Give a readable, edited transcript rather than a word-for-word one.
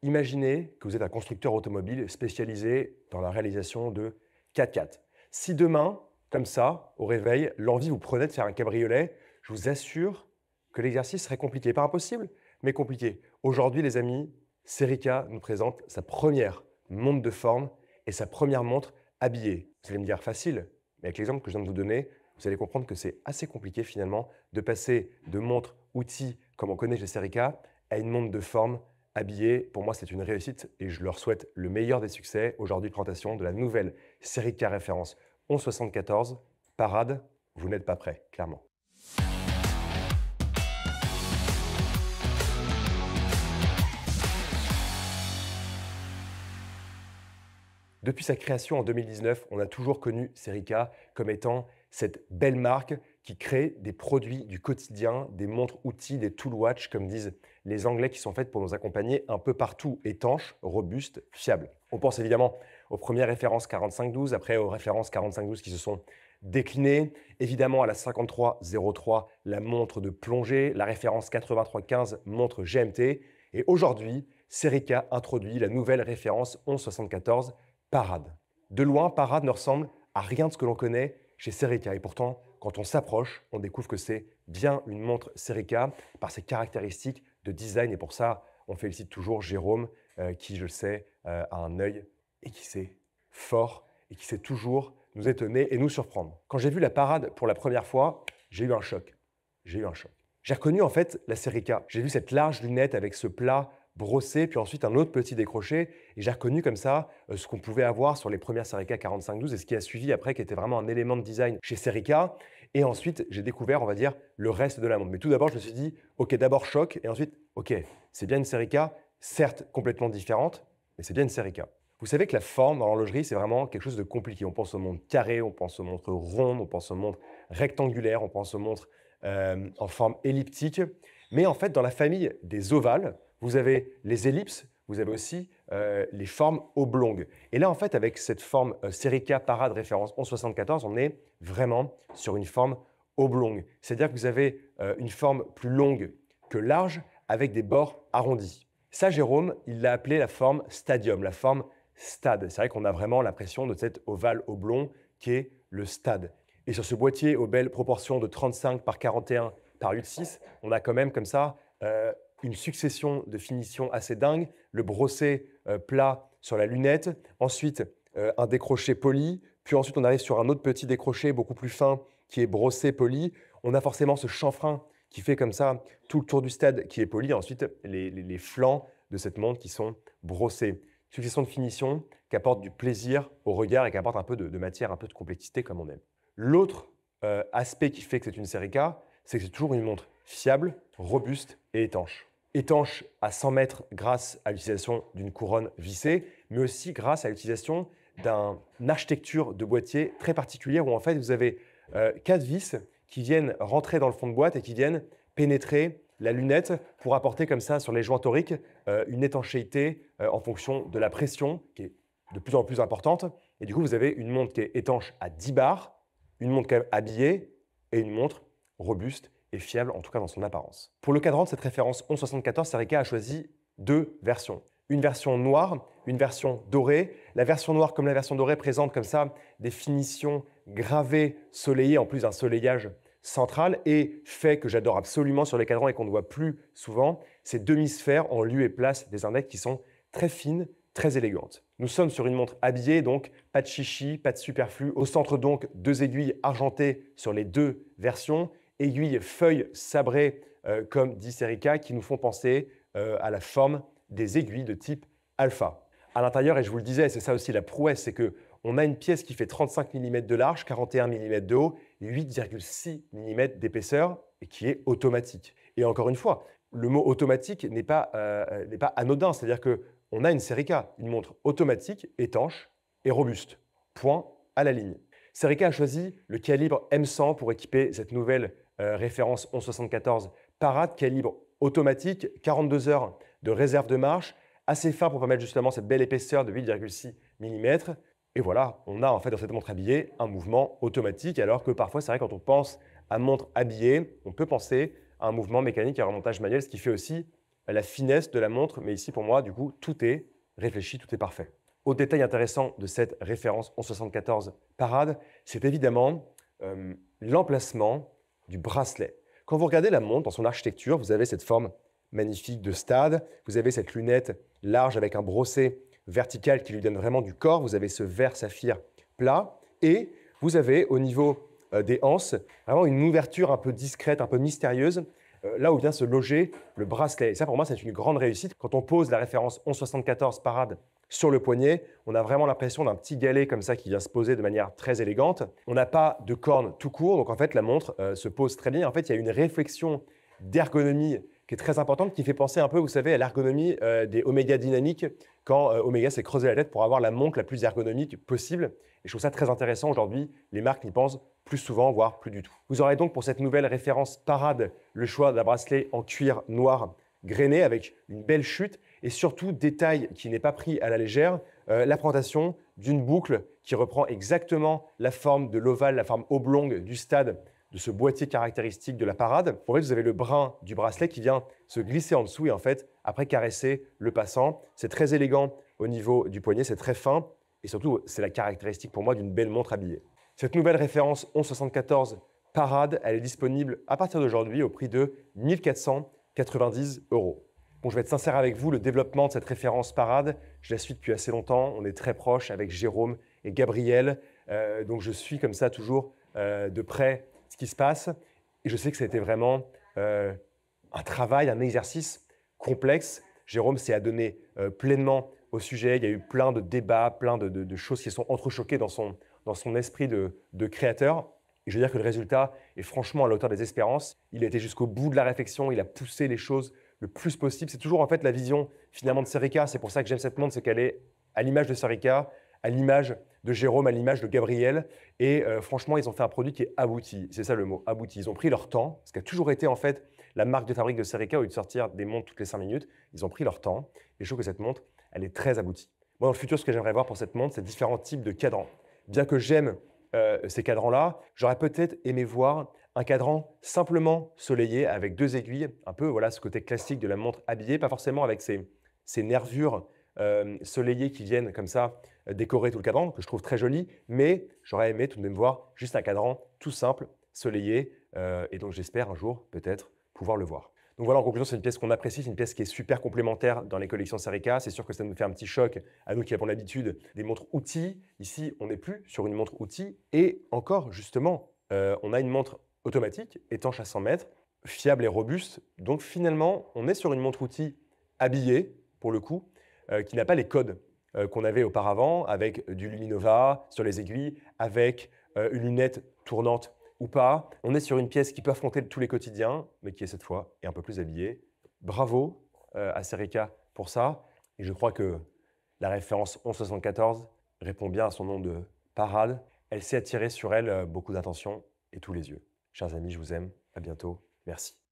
Imaginez que vous êtes un constructeur automobile spécialisé dans la réalisation de 4x4. Si demain, comme ça, au réveil, l'envie vous prenait de faire un cabriolet, je vous assure que l'exercice serait compliqué. Pas impossible, mais compliqué. Aujourd'hui, les amis, Serica nous présente sa première montre de forme et sa première montre habillée. Vous allez me dire facile, mais avec l'exemple que je viens de vous donner, vous allez comprendre que c'est assez compliqué finalement de passer de montre outil comme on connaît chez Serica à une montre de forme habillée. Pour moi, c'est une réussite et je leur souhaite le meilleur des succès. Aujourd'hui, présentation de la nouvelle Serica référence 1174. Parade, vous n'êtes pas prêt, clairement. Depuis sa création en 2019, on a toujours connu Serica comme étant cette belle marque qui crée des produits du quotidien, des montres-outils, des tool watch, comme disent les Anglais, qui sont faites pour nous accompagner un peu partout, étanches, robustes, fiables. On pense évidemment aux premières références 4512, après aux références 4512 qui se sont déclinées, évidemment à la 5303, la montre de plongée, la référence 8315, montre GMT, et aujourd'hui, Serica introduit la nouvelle référence 1174, Parade. De loin, Parade ne ressemble à rien de ce que l'on connaît chez Serica. Et pourtant, quand on s'approche, on découvre que c'est bien une montre Serica par ses caractéristiques de design. Et pour ça, on félicite toujours Jérôme, qui, je le sais, a un œil aiguisé, fort, et qui sait toujours nous étonner et nous surprendre. Quand j'ai vu la Parade pour la première fois, j'ai eu un choc. J'ai eu un choc. J'ai reconnu en fait la Serica. J'ai vu cette large lunette avec ce plat brossé, puis ensuite un autre petit décroché. Et j'ai reconnu comme ça ce qu'on pouvait avoir sur les premières Serica 4512 et ce qui a suivi après, qui était vraiment un élément de design chez Serica. Et ensuite, j'ai découvert, on va dire, le reste de la montre. Mais tout d'abord, je me suis dit, OK, d'abord choc, et ensuite, OK, c'est bien une Serica, certes complètement différente, mais c'est bien une Serica. Vous savez que la forme dans l'horlogerie, c'est vraiment quelque chose de compliqué. On pense aux montres carrées, on pense aux montres rondes, on pense aux montres rectangulaires, on pense aux montres en forme elliptique. Mais en fait, dans la famille des ovales, vous avez les ellipses, vous avez aussi les formes oblongues. Et là, en fait, avec cette forme Serica Parade référence 1174, on est vraiment sur une forme oblongue. C'est-à-dire que vous avez une forme plus longue que large avec des bords arrondis. Ça, Jérôme, il l'a appelé la forme stadium, la forme stade. C'est vrai qu'on a vraiment l'impression de cet ovale oblong qui est le stade. Et sur ce boîtier aux belles proportions de 35 par 41 par 8,6, on a quand même comme ça une succession de finitions assez dingue. Le brossé plat sur la lunette, ensuite un décroché poli, puis ensuite on arrive sur un autre petit décroché beaucoup plus fin qui est brossé poli. On a forcément ce chanfrein qui fait comme ça tout le tour du stade qui est poli. Ensuite, les flancs de cette montre qui sont brossés. Succession de finitions qui apporte du plaisir au regard et qui apporte un peu de matière, un peu de complexité comme on aime. L'autre aspect qui fait que c'est une Serica, c'est que c'est toujours une montre fiable, robuste et étanche. Étanche à 100 mètres grâce à l'utilisation d'une couronne vissée, mais aussi grâce à l'utilisation d'une architecture de boîtier très particulière où en fait vous avez 4 vis qui viennent rentrer dans le fond de boîte et qui viennent pénétrer la lunette pour apporter comme ça sur les joints toriques une étanchéité en fonction de la pression qui est de plus en plus importante. Et du coup, vous avez une montre qui est étanche à 10 bars, une montre quand même habillée et une montre robuste et fiable, en tout cas dans son apparence. Pour le cadran de cette référence 1174, Serica a choisi 2 versions. Une version noire, une version dorée. La version noire comme la version dorée présente comme ça des finitions gravées, soleillées, en plus d'un soleillage central et fait que j'adore absolument sur les cadrans et qu'on ne voit plus souvent, ces demi-sphères en lieu et place des index qui sont très fines, très élégantes. Nous sommes sur une montre habillée, donc pas de chichi, pas de superflu. Au centre donc 2 aiguilles argentées sur les 2 versions, aiguilles feuilles sabrées comme dit Serica qui nous font penser à la forme des aiguilles de type alpha. À l'intérieur, et je vous le disais, c'est ça aussi la prouesse, c'est que on a une pièce qui fait 35 mm de large, 41 mm de haut, 8,6 mm d'épaisseur et qui est automatique. Et encore une fois, le mot automatique n'est pas anodin, c'est-à-dire qu'on a une Serica, une montre automatique, étanche et robuste. Point à la ligne. Serica a choisi le calibre M100 pour équiper cette nouvelle référence 1174 Parade, calibre automatique, 42 heures de réserve de marche, assez fin pour permettre justement cette belle épaisseur de 8,6 mm. Et voilà, on a en fait dans cette montre habillée un mouvement automatique, alors que parfois, c'est vrai, quand on pense à montre habillée, on peut penser à un mouvement mécanique et à un remontage manuel, ce qui fait aussi la finesse de la montre, mais ici, pour moi, du coup, tout est réfléchi, tout est parfait. Autre détail intéressant de cette référence 1174 Parade, c'est évidemment l'emplacement du bracelet. Quand vous regardez la montre dans son architecture, vous avez cette forme magnifique de stade, vous avez cette lunette large avec un brosset vertical qui lui donne vraiment du corps, vous avez ce vert saphir plat, et vous avez au niveau des anses vraiment une ouverture un peu discrète, un peu mystérieuse, là où vient se loger le bracelet. Et ça, pour moi, c'est une grande réussite. Quand on pose la référence 1174 Parade sur le poignet, on a vraiment l'impression d'un petit galet comme ça qui vient se poser de manière très élégante. On n'a pas de corne tout court, donc en fait, la montre se pose très bien. En fait, il y a une réflexion d'ergonomie qui est très importante, qui fait penser un peu, vous savez, à l'ergonomie des Omega dynamiques, quand Omega s'est creusé la tête pour avoir la montre la plus ergonomique possible. Et je trouve ça très intéressant aujourd'hui. Les marques n'y pensent plus souvent, voire plus du tout. Vous aurez donc pour cette nouvelle référence Parade le choix d'un bracelet en cuir noir grainé avec une belle chute et surtout, détail qui n'est pas pris à la légère, la présentation d'une boucle qui reprend exactement la forme de l'ovale, la forme oblongue du stade de ce boîtier caractéristique de la Parade. Pour vous avez le brin du bracelet qui vient se glisser en dessous et en fait, après caresser le passant. C'est très élégant au niveau du poignet, c'est très fin et surtout, c'est la caractéristique pour moi d'une belle montre habillée. Cette nouvelle référence 1174 Parade, elle est disponible à partir d'aujourd'hui au prix de 1 490 €. Bon, je vais être sincère avec vous, le développement de cette référence Parade, je la suis depuis assez longtemps. On est très proches avec Jérôme et Gabriel. Donc, je suis comme ça toujours de près ce qui se passe. Et je sais que c'était vraiment un travail, un exercice complexe. Jérôme s'est adonné pleinement au sujet. Il y a eu plein de débats, plein de choses qui sont entrechoquées dans son esprit de créateur. Et je veux dire que le résultat est franchement à la hauteur des espérances. Il a été jusqu'au bout de la réflexion, il a poussé les choses le plus possible. C'est toujours en fait la vision finalement de Serica. C'est pour ça que j'aime cette montre, c'est qu'elle est à l'image de Serica, à l'image de Jérôme, à l'image de Gabriel. Et franchement, ils ont fait un produit qui est abouti. C'est ça le mot, abouti. Ils ont pris leur temps, ce qui a toujours été en fait la marque de fabrique de Serica, au lieu de sortir des montres toutes les 5 minutes. Ils ont pris leur temps. Et je trouve que cette montre, elle est très aboutie. Moi, dans le futur, ce que j'aimerais voir pour cette montre, c'est différents types de cadrans. Bien que j'aime ces cadrans-là, j'aurais peut-être aimé voir un cadran simplement soleillé avec 2 aiguilles, un peu voilà, ce côté classique de la montre habillée, pas forcément avec ces nervures soleillées qui viennent comme ça décorer tout le cadran, que je trouve très joli, mais j'aurais aimé tout de même voir juste un cadran tout simple, soleillé, et donc j'espère un jour peut-être pouvoir le voir. Donc voilà, en conclusion, c'est une pièce qu'on apprécie, c'est une pièce qui est super complémentaire dans les collections Serica. C'est sûr que ça nous fait un petit choc à nous qui avons l'habitude des montres outils. Ici, on n'est plus sur une montre outil. Et encore, justement, on a une montre automatique, étanche à 100 mètres, fiable et robuste. Donc finalement, on est sur une montre outil habillée, pour le coup, qui n'a pas les codes qu'on avait auparavant, avec du Luminova sur les aiguilles, avec une lunette tournante ou pas. On est sur une pièce qui peut affronter tous les quotidiens, mais qui est cette fois est un peu plus habillée. Bravo à Serica pour ça. Et je crois que la référence 1174 répond bien à son nom de Parade. Elle sait attirer sur elle beaucoup d'attention et tous les yeux. Chers amis, je vous aime. À bientôt. Merci.